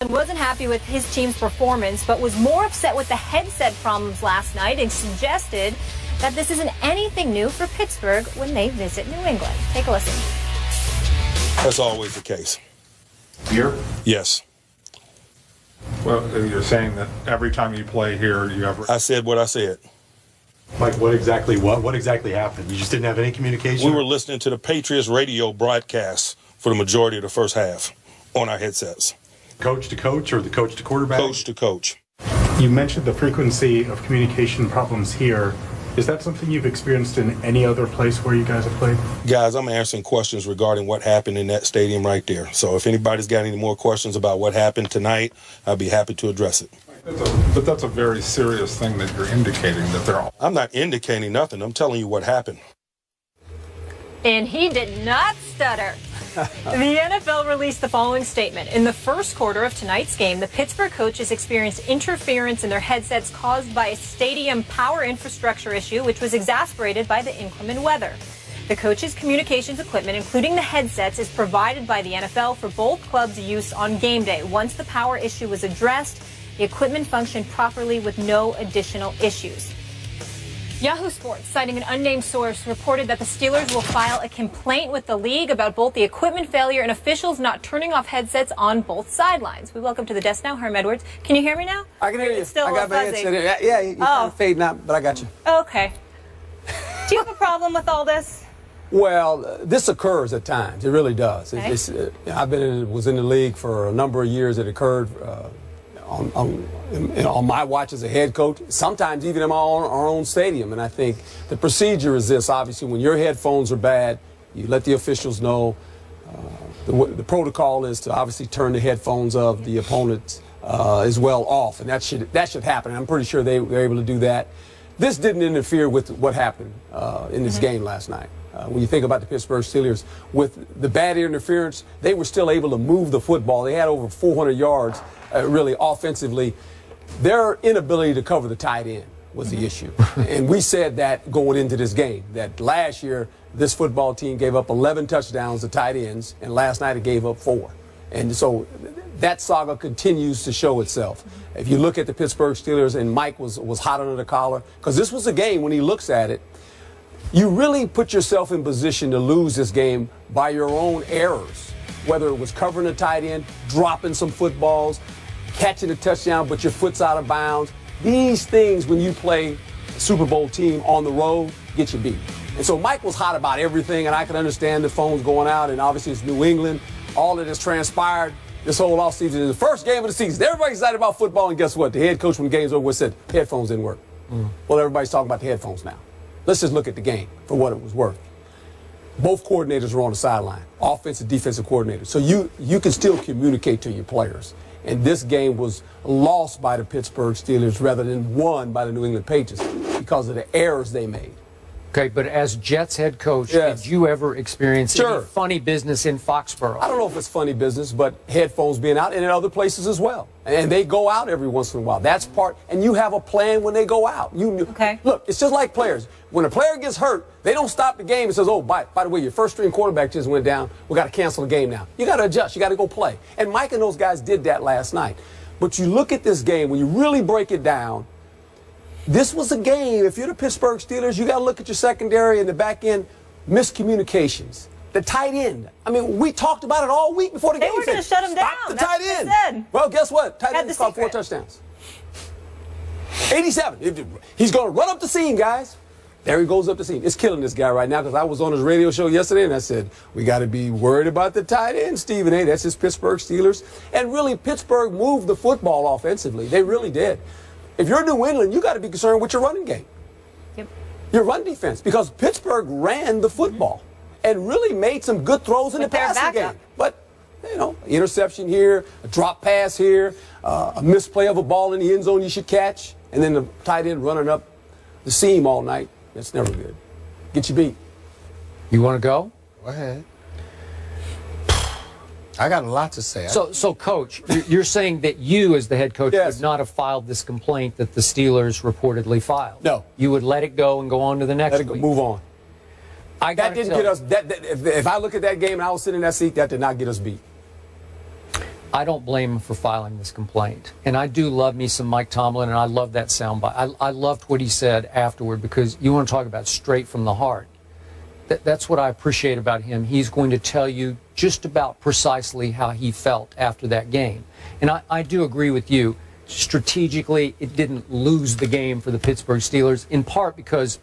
wasn't happy with his team's performance, but was more upset with the headset problems last night and suggested that this isn't anything new for Pittsburgh when they visit New England. Take a listen. That's always the case. Here? Yes. Well, you're saying that every time you play here, you have... I said what I said. Like what exactly happened? You just didn't have any communication? We were listening to the Patriots radio broadcast for the majority of the first half on our headsets. Coach to coach or the coach to quarterback? Coach to coach. You mentioned the frequency of communication problems here. Is that something you've experienced in any other place where you guys have played? Guys, I'm answering questions regarding what happened in that stadium right there. So if anybody's got any more questions about what happened tonight, I'll be happy to address it. But that's a very serious thing that you're indicating that they're all... I'm not indicating nothing. I'm telling you what happened. And he did not stutter. The NFL released the following statement. In the first quarter of tonight's game, the Pittsburgh coaches experienced interference in their headsets caused by a stadium power infrastructure issue, which was exacerbated by the inclement weather. The coaches' communications equipment, including the headsets, is provided by the NFL for both clubs' use on game day. Once the power issue was addressed, the equipment functioned properly with no additional issues. Yahoo Sports, citing an unnamed source, reported that the Steelers will file a complaint with the league about both the equipment failure and officials not turning off headsets on both sidelines. We welcome to the desk now Herm Edwards. Can you hear me now? I can hear you. It's still I got my fuzzy. headset. Yeah, you're kind of fading out, but I got you. Okay. Do you have a problem with all this? Well, this occurs at times. It really does. Okay. Was in the league for a number of years. It occurred on my watch as a head coach, sometimes even in our own stadium. And I think the procedure is this. Obviously, when your headphones are bad, you let the officials know. The protocol is to obviously turn the headphones of the opponents as well off, and that should happen. I'm pretty sure they were able to do that. This didn't interfere with what happened in this game last night. When you think about the Pittsburgh Steelers, with the bad interference, they were still able to move the football. They had over 400 yards, really, offensively. Their inability to cover the tight end was the issue. And we said that going into this game, that last year this football team gave up 11 touchdowns to tight ends, and last night it gave up 4. And so that saga continues to show itself. If you look at the Pittsburgh Steelers, and Mike was hot under the collar, because this was a game when he looks at it, you really put yourself in position to lose this game by your own errors, whether it was covering a tight end, dropping some footballs, catching a touchdown, but your foot's out of bounds. These things, when you play a Super Bowl team on the road, get you beat. And so Mike was hot about everything, and I can understand the phones going out, and obviously it's New England. All that has transpired this whole offseason is the first game of the season. Everybody's excited about football, and guess what? The head coach when the game's over said headphones didn't work. Well, everybody's talking about the headphones now. Let's just look at the game for what it was worth. Both coordinators were on the sideline, offensive, defensive coordinators. So you can still communicate to your players. And this game was lost by the Pittsburgh Steelers rather than won by the New England Patriots because of the errors they made. Okay, but as Jets head coach, Yes. did you ever experience Sure. any funny business in Foxborough? I don't know if it's funny business, but headphones being out and in other places as well. And they go out every once in a while. That's part, and you have a plan when they go out. Okay. Look, it's just like players. When a player gets hurt, they don't stop the game and says, oh, by the way, your first string quarterback just went down. We got to cancel the game now. You got to adjust. You got to go play. And Mike and those guys did that last night. But you look at this game, when you really break it down, this was a game. If you're the Pittsburgh Steelers, you got to look at your secondary and the back end miscommunications. The tight end. I mean, we talked about it all week before the game. They were going to shut him down. Stop the That's tight what end. they said. Well, guess what? Tight Had end the caught 4 secret. touchdowns. 87. He's going to run up the seam, guys. There he goes up the seam. It's killing this guy right now because I was on his radio show yesterday and I said, we got to be worried about the tight end, Stephen A. That's his Pittsburgh Steelers. And really, Pittsburgh moved the football offensively. They really did. If you're New England, you got to be concerned with your running game. Yep. Your run defense, because Pittsburgh ran the football and really made some good throws in the their passing backup. game. But, you know, interception here, a drop pass here, a misplay of a ball in the end zone you should catch, and then the tight end running up the seam all night. That's never good. Get you beat. You want to go? Go ahead. I got a lot to say. So Coach, you're saying that you, as the head coach, Yes. would not have filed this complaint that the Steelers reportedly filed? No. You would let it go and go on to the next Let it go, week? move on. That That didn't get us. If I look at that game and I was sitting in that seat, that did not get us beat. I don't blame him for filing this complaint. And I do love me some Mike Tomlin, and I love that soundbite. I loved what he said afterward, because you want to talk about straight from the heart. That's what I appreciate about him. He's going to tell you just about precisely how he felt after that game. And I do agree with you. Strategically, it didn't lose the game for the Pittsburgh Steelers, in part because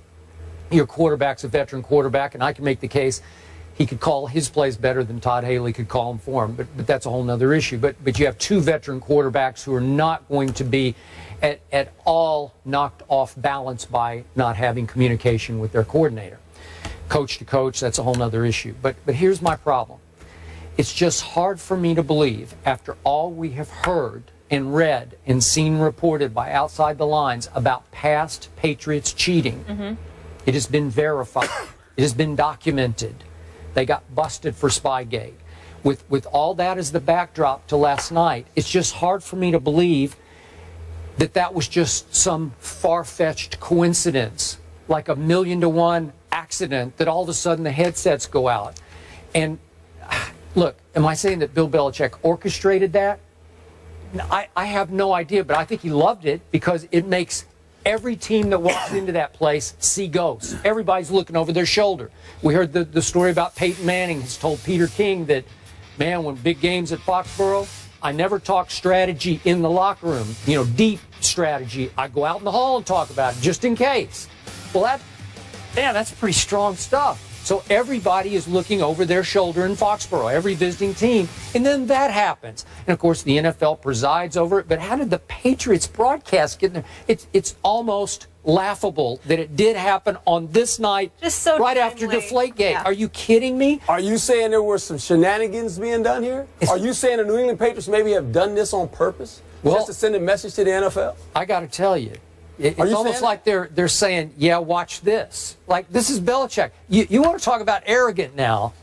your quarterback's a veteran quarterback, and I can make the case he could call his plays better than Todd Haley could call them for him. But that's a whole other issue. But you have two veteran quarterbacks who are not going to be at all knocked off balance by not having communication with their coordinator. Coach to coach, that's a whole other issue. But here's my problem. It's just hard for me to believe, after all we have heard and read and seen reported by outside the lines about past Patriots cheating. It has been verified. It has been documented. They got busted for Spygate. With all that as the backdrop to last night, it's just hard for me to believe that that was just some far-fetched coincidence, like a 1,000,000-to-1 accident that all of a sudden the headsets go out. And look, am I saying that Bill Belichick orchestrated that? I have no idea, but I think he loved it, because it makes every team that walks into that place see ghosts. Everybody's looking over their shoulder. We heard the story about Peyton Manning has told Peter King that, man, when big games at Foxborough, I never talk strategy in the locker room, you know, deep strategy. I go out in the hall and talk about it just in case. Well, that's pretty strong stuff. So everybody is looking over their shoulder in Foxborough, every visiting team, and then that happens. And, of course, the NFL presides over it, but how did the Patriots broadcast get in there? It's almost laughable that it did happen on this night, just so right timely. after Deflategate. Yeah. Are you kidding me? Are you saying there were some shenanigans being done here? Are you saying the New England Patriots maybe have done this on purpose, just to send a message to the NFL? I got to tell you. It's almost like they're saying, yeah, watch this. Like, this is Belichick. You want to talk about arrogant now.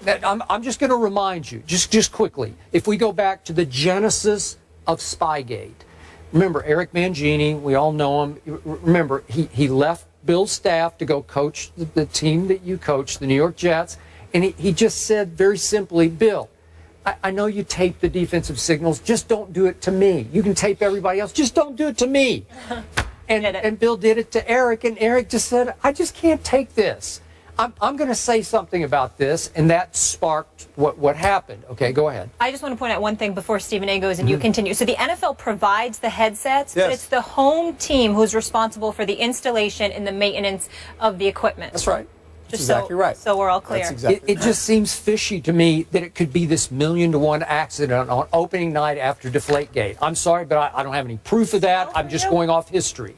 I'm just going to remind you, just quickly, if we go back to the genesis of Spygate. Remember, Eric Mangini, we all know him. Remember, he left Bill's staff to go coach the team that you coach, the New York Jets, and he just said very simply, Bill, I know you tape the defensive signals, just don't do it to me. You can tape everybody else, just don't do it to me. And Bill did it to Eric, and Eric just said, I just can't take this. I'm going to say something about this, and that sparked what happened. Okay, go ahead. I just want to point out one thing before Stephen A. goes and you continue. So the NFL provides the headsets, but it's the home team who's responsible for the installation and the maintenance of the equipment. That's right. That's Just exactly right. So we're all clear. That's exactly It just seems fishy to me that it could be this 1,000,000-to-1 accident on opening night after Deflategate. I'm sorry, but I don't have any proof of that. I'm just going off history.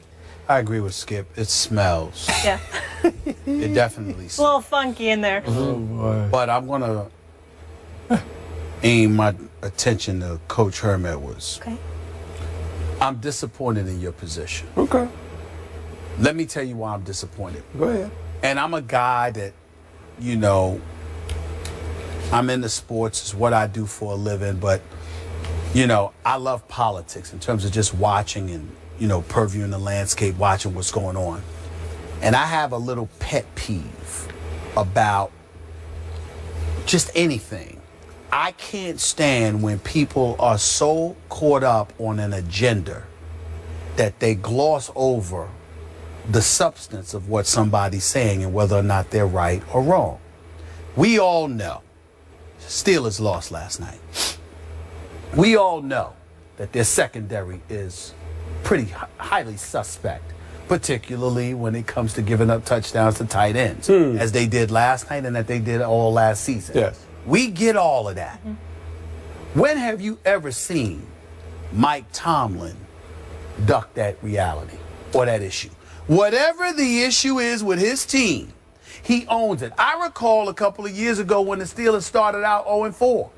I agree with Skip. It smells. Yeah. It definitely It's a smells. little funky in there. But I'm going to aim my attention to Coach Herm Edwards. Okay. I'm disappointed in your position. Okay. Let me tell you why I'm disappointed. Go ahead. And I'm a guy that, you know, I'm into sports. It's what I do for a living. But, you know, I love politics in terms of just watching and, you know, purviewing the landscape, watching what's going on. And I have a little pet peeve about just anything. I can't stand when people are so caught up on an agenda that they gloss over the substance of what somebody's saying and whether or not they're right or wrong. We all know Steelers lost last night. We all know that their secondary is pretty highly suspect, particularly when it comes to giving up touchdowns to tight ends, as they did last night and that they did all last season. Yes. We get all of that. When have you ever seen Mike Tomlin duck that reality or that issue? Whatever the issue is with his team, he owns it. I recall a couple of years ago when the Steelers started out 0-4,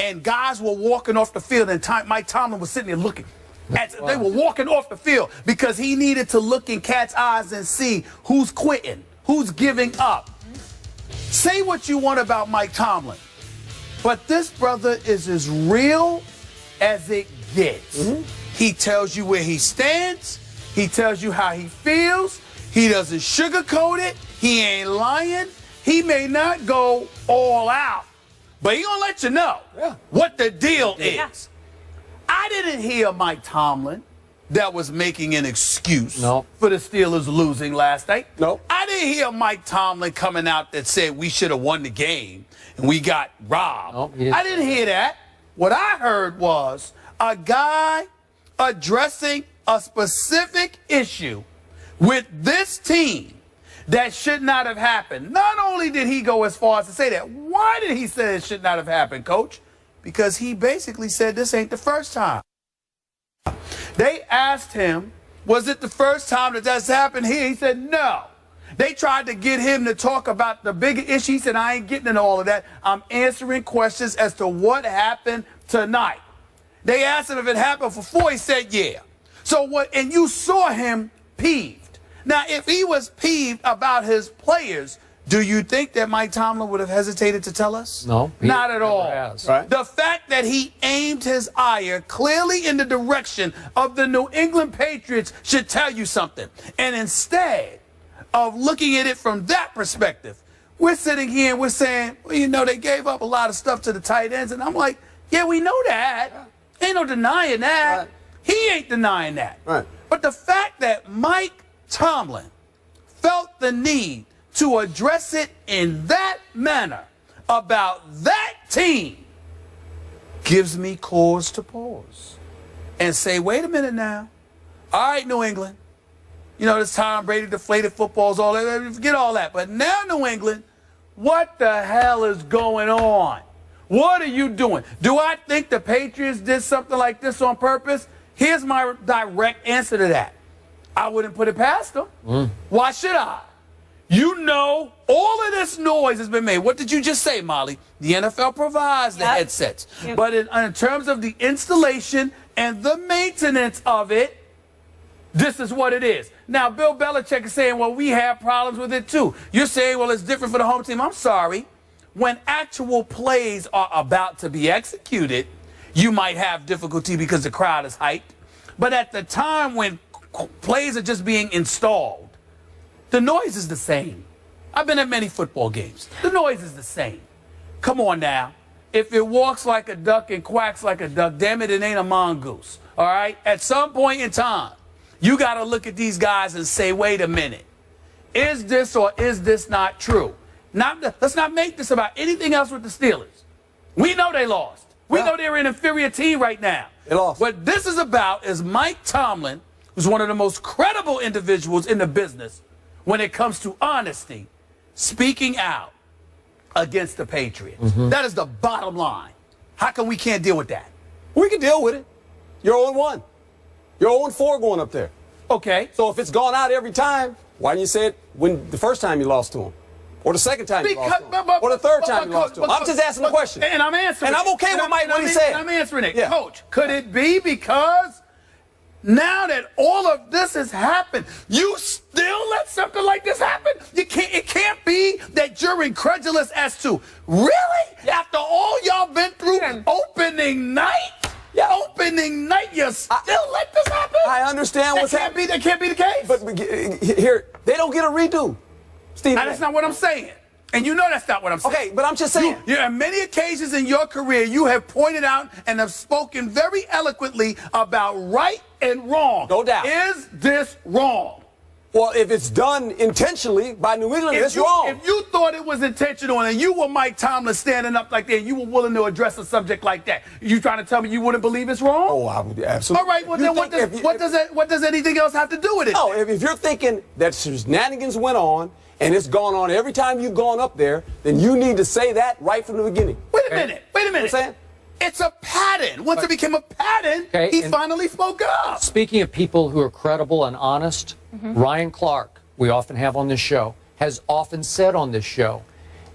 and guys were walking off the field, and Mike Tomlin was sitting there looking. They were walking off the field because he needed to look in cat's eyes and see who's quitting, who's giving up. Say what you want about Mike Tomlin, but this brother is as real as it gets. He tells you where he stands. He tells you how he feels. He doesn't sugarcoat it. He ain't lying. He may not go all out, But he gonna let you know what the deal is. I didn't hear Mike Tomlin that was making an excuse for the Steelers losing last night. I didn't hear Mike Tomlin coming out that said we should have won the game and we got robbed. I didn't hear that. What I heard was a guy addressing a specific issue with this team that should not have happened. Not only did he go as far as to say that, why did he say it should not have happened, Coach? Because he basically said this ain't the first time. They asked him, was it the first time that that's happened here? He said, no. They tried to get him to talk about the bigger issue. He said, I ain't getting into all of that. I'm answering questions as to what happened tonight. They asked him if it happened before. He said, yeah. So what, and you saw him peeved. Now, if he was peeved about his players, do you think that Mike Tomlin would have hesitated to tell us? No. Not at all. Right. The fact that he aimed his ire clearly in the direction of the New England Patriots should tell you something. And instead of looking at it from that perspective, we're sitting here and we're saying, well, you know, they gave up a lot of stuff to the tight ends. And I'm like, yeah, we know that. Ain't no denying that. Right. He ain't denying that. Right. But the fact that Mike Tomlin felt the need to address it in that manner about that team gives me cause to pause and say, wait a minute now. All right, New England. You know, this Tom Brady deflated footballs, all that. Forget all that. But now, New England, what the hell is going on? What are you doing? Do I think the Patriots did something like this on purpose? Here's my direct answer to that. I wouldn't put it past them. Why should I? You know, all of this noise has been made. What did you just say, Molly? The NFL provides the headsets. But in terms of the installation and the maintenance of it, this is what it is. Now, Bill Belichick is saying, well, we have problems with it too. You're saying, well, it's different for the home team. I'm sorry. When actual plays are about to be executed, you might have difficulty because the crowd is hyped. But at the time when plays are just being installed, the noise is the same. I've been at many football games. The noise is the same. Come on now. If it walks like a duck and quacks like a duck, damn it, it ain't a mongoose. All right? At some point in time, you got to look at these guys and say, wait a minute. Is this or is this not true? Let's not make this about anything else with the Steelers. We know they lost. We know they're an inferior team right now. They lost. What this is about is Mike Tomlin, who's one of the most credible individuals in the business when it comes to honesty, speaking out against the Patriots. That is the bottom line. How come we can't deal with that? We can deal with it. You're 0-1. You're 0-4 going up there. Okay. So if it's gone out every time, why didn't you say it when the first time you lost to him? Or the second time you lost to him? Or the third time you lost to him? I'm just asking the question. And I'm answering it. And I'm okay with Mike what he said. I'm answering it. Yeah. Coach, could it be because now that all of this has happened, you still let something like this happen? It can't be that you're incredulous as to, really? After all y'all been through opening night? Opening night, you still let this happen? I understand what's happening. That can't be the case. But here, they don't get a redo. Steve, that's not what I'm saying. And you know that's not what I'm saying. Okay, but I'm just saying. On many occasions in your career, you have pointed out and have spoken very eloquently about right and wrong. No doubt. Is this wrong? Well, if it's done intentionally by New England, it's wrong. If you thought it was intentional and you were Mike Tomlin standing up like that and you were willing to address a subject like that, you trying to tell me you wouldn't believe it's wrong? Oh, I would absolutely. All right, well then what does anything else have to do with it? No, if you're thinking that shenanigans went on and it's gone on every time you've gone up there, then you need to say that right from the beginning. Wait a minute. You know what I'm saying? It's a pattern. Once it became a pattern, he finally spoke up. Speaking of people who are credible and honest, Ryan Clark, we often have on this show, has often said on this show,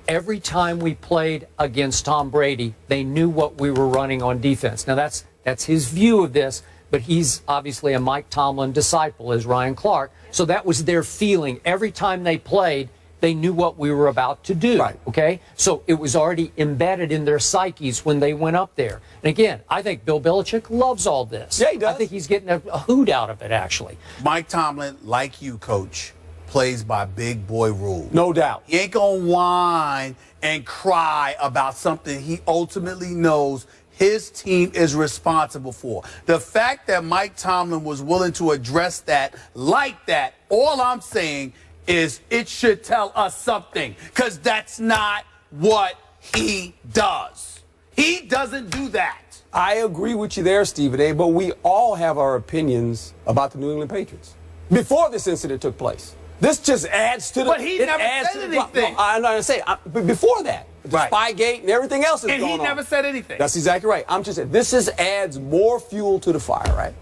every time we played against Tom Brady, they knew what we were running on defense. Now, that's his view of this, but he's obviously a Mike Tomlin disciple, as Ryan Clark. So that was their feeling. Every time they played, they knew what we were about to do. Right. Okay? So it was already embedded in their psyches when they went up there. And again, I think Bill Belichick loves all this. Yeah, he does. I think he's getting a hoot out of it, actually. Mike Tomlin, like you, Coach, plays by big boy rules. No doubt. He ain't going to whine and cry about something he ultimately knows his team is responsible for. The fact that Mike Tomlin was willing to address that like that, all I'm saying is it should tell us something, because that's not what he does. He doesn't do that. I agree with you there, Stephen A., but we all have our opinions about the New England Patriots before this incident took place. This just adds to the... But he never said anything. No, I'm not going to say it. But before that, the Right. Spygate and everything else is going on. And he never said anything. That's exactly right. I'm just saying, this just adds more fuel to the fire, right?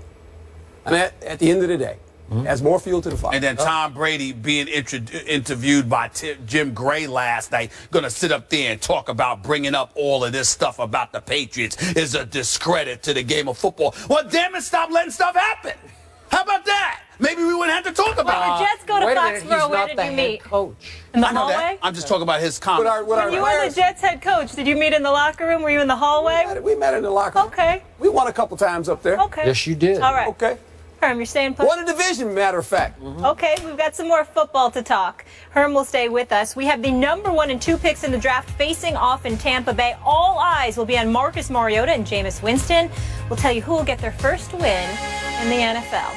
I mean, at the end of the day, adds more fuel to the fire. And then Tom Brady being interviewed by Jim Gray last night, going to sit up there and talk about bringing up all of this stuff about the Patriots is a discredit to the game of football. Well, damn it, stop letting stuff happen. How about that? Maybe we wouldn't have to talk about When the Jets go to Wait a minute, Foxborough, he's where not did the you head meet? coach. In the I know hallway? that. I'm just talking about his comments. When you were the Jets head coach, did you meet in the locker room? Were you in the hallway? We met in the locker room. Okay. We won a couple times up there. Okay. Yes, you did. All right. Okay. Herm, you're staying put? Won a division, matter of fact. Okay, we've got some more football to talk. Herm will stay with us. We have the number 1 and 2 picks in the draft facing off in Tampa Bay. All eyes will be on Marcus Mariota and Jameis Winston. We'll tell you who will get their first win in the NFL.